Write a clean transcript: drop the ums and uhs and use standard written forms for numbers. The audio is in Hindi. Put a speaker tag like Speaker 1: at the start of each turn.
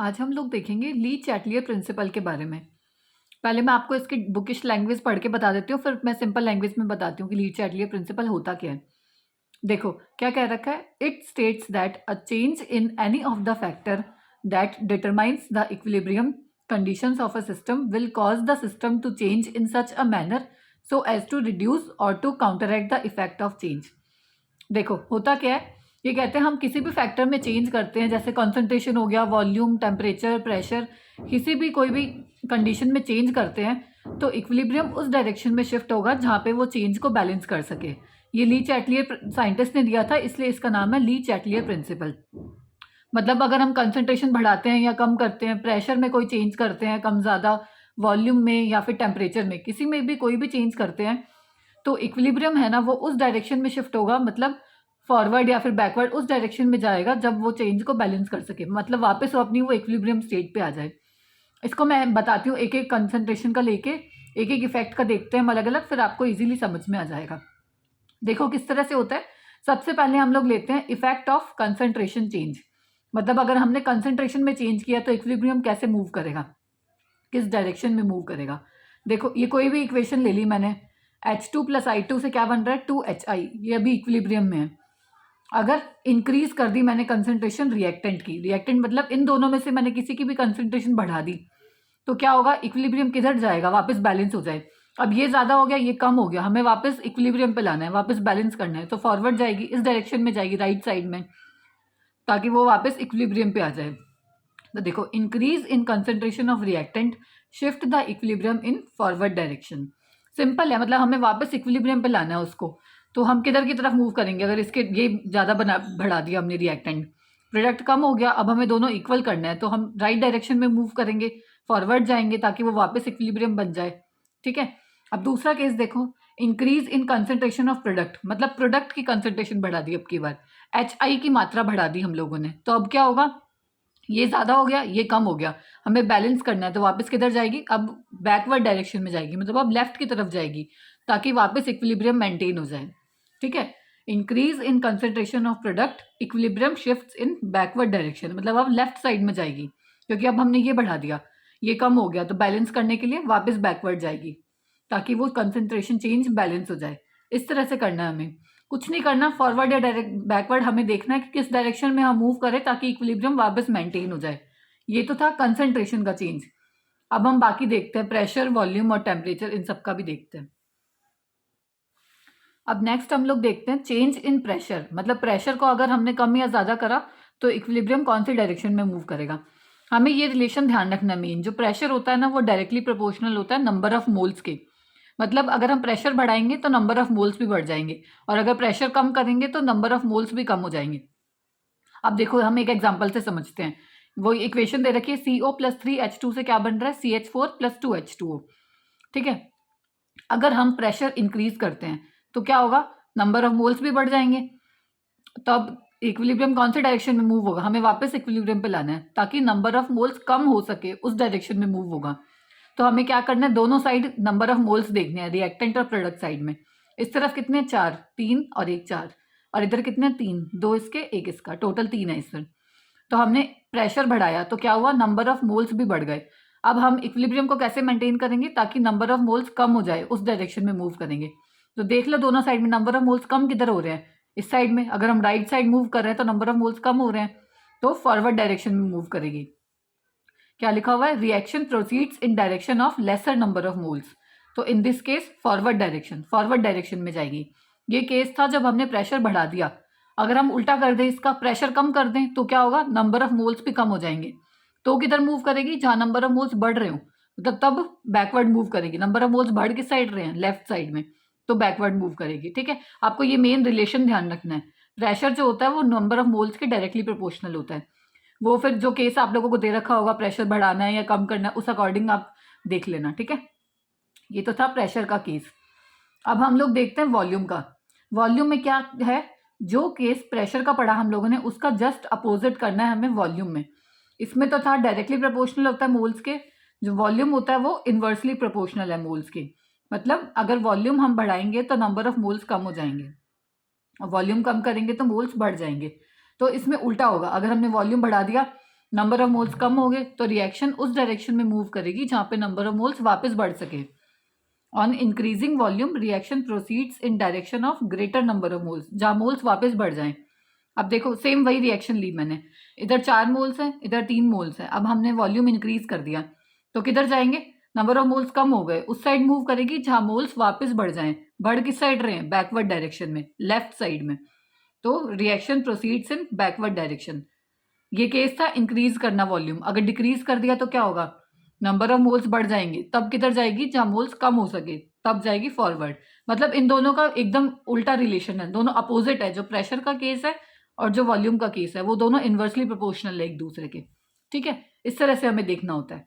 Speaker 1: आज हम लोग देखेंगे ली चैटलियर प्रिंसिपल के बारे में। पहले मैं आपको इसकी बुकिश लैंग्वेज पढ़ के बता देती हूँ, फिर मैं सिंपल लैंग्वेज में बताती हूँ कि ली चैटलियर प्रिंसिपल होता क्या है। देखो क्या कह रखा है, it states that a change in any of the factor that determines the equilibrium conditions of a system will cause the system to change in such a manner so as to reduce or to counteract the effect of change. देखो होता क्या है, ये कहते हैं हम किसी भी फैक्टर में चेंज करते हैं, जैसे कंसंट्रेशन हो गया, वॉल्यूम, टेम्परेचर, प्रेशर, किसी भी कोई भी कंडीशन में चेंज करते हैं तो इक्विलिब्रियम उस डायरेक्शन में शिफ्ट होगा जहाँ पे वो चेंज को बैलेंस कर सके। ये ली चैटलियर साइंटिस्ट ने दिया था, इसलिए इसका नाम है ली चैटलियर प्रिंसिपल। मतलब अगर हम कंसंट्रेशन बढ़ाते हैं या कम करते हैं, प्रेशर में कोई चेंज करते हैं कम ज़्यादा, वॉल्यूम में या फिर टेम्परेचर में, किसी में भी कोई भी चेंज करते हैं तो इक्विलिब्रियम है ना वो उस डायरेक्शन में शिफ्ट होगा, मतलब फॉरवर्ड या फिर बैकवर्ड उस डायरेक्शन में जाएगा जब वो चेंज को बैलेंस कर सके, मतलब वापस वो अपनी वो इक्विलिब्रियम स्टेट पे आ जाए। इसको मैं बताती हूँ एक एक कंसंट्रेशन का लेके, एक एक इफेक्ट का देखते हैं हम अलग अलग, फिर आपको इजीली समझ में आ जाएगा। देखो किस तरह से होता है। सबसे पहले हम लोग लेते हैं इफेक्ट ऑफ कंसंट्रेशन चेंज। मतलब अगर हमने कंसंट्रेशन में चेंज किया तो इक्विलिब्रियम कैसे मूव करेगा, किस डायरेक्शन में मूव करेगा। देखो ये कोई भी इक्वेशन ले ली मैंने, H2 प्लस I2 से क्या बन रहा है 2HI, ये अभी इक्विलिब्रियम में है। अगर इंक्रीज कर दी मैंने कंसंट्रेशन रिएक्टेंट की, रिएक्टेंट मतलब इन दोनों में से मैंने किसी की भी कंसंट्रेशन बढ़ा दी तो क्या होगा, इक्विलिब्रियम किधर जाएगा, वापस बैलेंस हो जाए। अब ये ज्यादा हो गया, ये कम हो गया, हमें वापस इक्विलिब्रियम पे लाना है, वापस बैलेंस करना है, तो फॉरवर्ड जाएगी, इस डायरेक्शन में जाएगी राइट साइड में, ताकि वो वापस इक्विलिब्रियम पे आ जाए। तो देखो increase in concentration of reactant shift the equilibrium in forward direction. Simple है, मतलब हमें वापस इक्विलिब्रियम पे लाना है उसको, तो हम किधर की तरफ मूव करेंगे। अगर इसके ये ज़्यादा बढ़ा दिया हमने रिएक्टेंट, प्रोडक्ट कम हो गया, अब हमें दोनों इक्वल करना है तो हम राइट डायरेक्शन में मूव करेंगे, फॉरवर्ड जाएंगे ताकि वो वापस इक्विलिब्रियम बन जाए। ठीक है। अब दूसरा केस देखो, increase in concentration of product, मतलब प्रोडक्ट की कंसंट्रेशन बढ़ा दी, अब की बार HI की मात्रा बढ़ा दी हम लोगों ने, तो अब क्या होगा, ये ज़्यादा हो गया, ये कम हो गया, हमें बैलेंस करना है तो वापस किधर जाएगी, अब बैकवर्ड डायरेक्शन में जाएगी, मतलब अब लेफ्ट की तरफ जाएगी ताकि वापस इक्विलिब्रियम मेंटेन हो जाए। ठीक है। Increase in concentration of product, equilibrium shifts in backward direction, मतलब अब लेफ्ट साइड में जाएगी, क्योंकि अब हमने ये बढ़ा दिया, ये कम हो गया, तो बैलेंस करने के लिए वापस बैकवर्ड जाएगी ताकि वो कंसंट्रेशन चेंज बैलेंस हो जाए। इस तरह से करना है हमें, कुछ नहीं करना, फॉरवर्ड या डायरेक्ट बैकवर्ड हमें देखना है कि किस डायरेक्शन में हम मूव करें ताकि इक्विलिब्रियम वापस मेंटेन हो जाए। ये तो था कंसंट्रेशन का चेंज। अब हम बाकी देखते हैं, प्रेशर, वॉल्यूम और टेम्परेचर, इन सब का भी देखते हैं। अब नेक्स्ट हम लोग देखते हैं चेंज इन प्रेशर, मतलब प्रेशर को अगर हमने कम या ज़्यादा करा तो इक्विलिब्रियम कौन सी डायरेक्शन में मूव करेगा। हमें ये रिलेशन ध्यान रखना, मेन जो प्रेशर होता है ना वो डायरेक्टली प्रोपोर्शनल होता है नंबर ऑफ मोल्स के। मतलब अगर हम प्रेशर बढ़ाएंगे तो नंबर ऑफ मोल्स भी बढ़ जाएंगे, और अगर प्रेशर कम करेंगे तो नंबर ऑफ मोल्स भी कम हो जाएंगे। अब देखो हम एक एग्जांपल से समझते हैं। वो इक्वेशन दे रखी है, CO प्लस 3H2 से क्या बन रहा है, CH4 प्लस 2H2O। ठीक है। अगर हम प्रेशर इंक्रीज करते हैं तो क्या होगा, नंबर ऑफ मोल्स भी बढ़ जाएंगे, तब इक्विलिब्रियम कौन से डायरेक्शन में मूव होगा, हमें वापस इक्विलिब्रियम पे लाना है ताकि नंबर ऑफ मोल्स कम हो सके, उस डायरेक्शन में मूव होगा। तो हमें क्या करना है, दोनों साइड नंबर ऑफ मोल्स देखने हैं, रिएक्टेंट और प्रोडक्ट साइड में। इस तरफ कितने, 4, 3 और 1, 4, और इधर कितने, 3, 2 इसके 1 इसका, टोटल 3 है इसमें। तो हमने प्रेशर बढ़ाया तो क्या हुआ, नंबर ऑफ मोल्स भी बढ़ गए। अब हम इक्विलिब्रियम को कैसे मेंटेन करेंगे ताकि नंबर ऑफ मोल्स कम हो जाए, उस डायरेक्शन में मूव करेंगे। तो देख लो दोनों साइड में नंबर ऑफ मोल्स कम किधर हो रहे हैं, इस साइड में। अगर हम राइट साइड मूव कर रहे हैं तो नंबर ऑफ मोल्स कम हो रहे हैं, तो फॉरवर्ड डायरेक्शन में मूव करेगी। क्या लिखा हुआ है, reaction proceeds in direction of lesser number of moles, तो in this case forward direction, forward direction में जाएगी। ये केस था जब हमने प्रेशर बढ़ा दिया। अगर हम उल्टा कर दें, इसका प्रेशर कम कर दें तो क्या होगा, नंबर ऑफ मोल्स भी कम हो जाएंगे, तो किधर मूव करेगी, जहां नंबर ऑफ मोल्स बढ़ रहे हो, मतलब तब बैकवर्ड मूव करेगी। नंबर ऑफ मोल्स बढ़ किस साइड रहे हैं, लेफ्ट साइड में, तो बैकवर्ड मूव करेगी। ठीक है। आपको ये मेन रिलेशन ध्यान रखना है, प्रेशर जो होता है वो नंबर ऑफ मोल्स के डायरेक्टली प्रोपोर्शनल होता है। वो फिर जो केस आप लोगों को दे रखा होगा, प्रेशर बढ़ाना है या कम करना है, उस अकॉर्डिंग आप देख लेना। ठीक है। ये तो था प्रेशर का केस। अब हम लोग देखते हैं वॉल्यूम का। वॉल्यूम में क्या है, जो केस प्रेशर का पढ़ा हम लोगों ने उसका जस्ट अपोजिट करना है हमें वॉल्यूम में। इसमें तो था डायरेक्टली प्रोपोर्शनल होता है मोल्स के, जो वॉल्यूम होता है वो इन्वर्सली प्रोपोर्शनल है मोल्स के। मतलब अगर वॉल्यूम हम बढ़ाएंगे तो नंबर ऑफ मोल्स कम हो जाएंगे, और वॉल्यूम कम करेंगे तो मोल्स बढ़ जाएंगे। तो इसमें उल्टा होगा, अगर हमने वॉल्यूम बढ़ा दिया नंबर ऑफ मोल्स कम हो गए तो रिएक्शन उस डायरेक्शन में मूव करेगी जहाँ पे नंबर ऑफ मोल्स वापस बढ़ सके। On increasing volume reaction proceeds in direction of greater number of moles, जहाँ मोल्स वापस बढ़ जाएं। अब देखो सेम वही रिएक्शन ली मैंने, इधर 4 मोल्स है, इधर 3 मोल्स है। अब हमने वॉल्यूम इंक्रीज कर दिया तो किधर जाएंगे, नंबर ऑफ मोल्स कम हो गए, उस साइड मूव करेगी जहाँ मोल्स वापस बढ़ जाएं। बढ़ किस साइड रहे हैं, बैकवर्ड डायरेक्शन में, लेफ्ट साइड में। तो रिएक्शन प्रोसीड्स इन बैकवर्ड डायरेक्शन। ये केस था इंक्रीज करना वॉल्यूम। अगर डिक्रीज कर दिया तो क्या होगा, नंबर ऑफ मोल्स बढ़ जाएंगे, तब किधर जाएगी, जहां मोल्स कम हो सके तब जाएगी फॉरवर्ड। मतलब इन दोनों का एकदम उल्टा रिलेशन है, दोनों अपोजिट है। जो प्रेशर का केस है और जो वॉल्यूम का केस है वो दोनों इन्वर्सली प्रोपोर्शनल है एक दूसरे के। ठीक है, इस तरह से हमें देखना होता है।